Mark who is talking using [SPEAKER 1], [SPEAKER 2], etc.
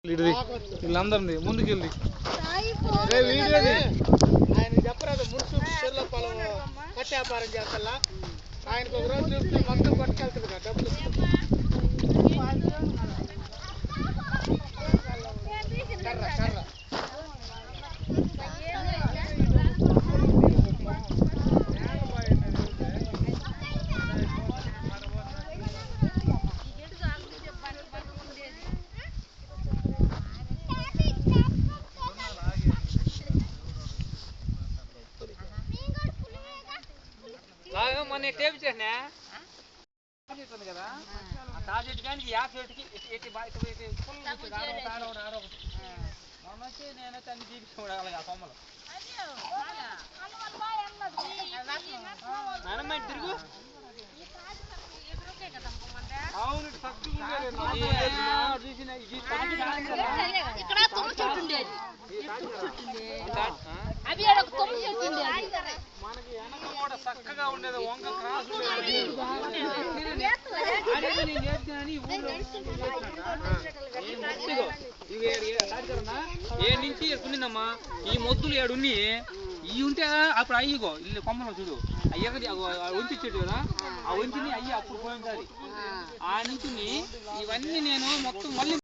[SPEAKER 1] వీళ్ళందరినీ ముందుకెళ్ళి ఆయన చెప్పరాదు మున్సు చెర్ల పొలం పట్ట వ్యాపారం చేస్తా ఆయనకు ఒక రోజు చూస్తే మొత్తం పట్టుకెళ్తుంది కదా డబ్బులు కర్ర కర్ర మొన్న టేపు చేసినా కదా తాజెట్ కానీ యాప్ మొన్న వచ్చి నేనైతే అన్ని తీసుకోవాలి ఆ కొమ్మలు నానమ్మ తిరుగు అవును మనకి వెనక కూడా చక్కగా ఉండేది వంక క్రాస్ ఏ నుంచి ఎక్కడుందమ్మా ఈ మొద్దులు ఏడున్ని ఇవి ఉంటే అప్పుడు అయ్యిగో ఇల్లు కొమ్మలో చూడు అయ్యది వంచి చెట్టు కదా ఆ వంచిని అయ్యి అప్పుడు పోయింది ఆ నుంచి ఇవన్నీ నేను మొత్తం మళ్ళీ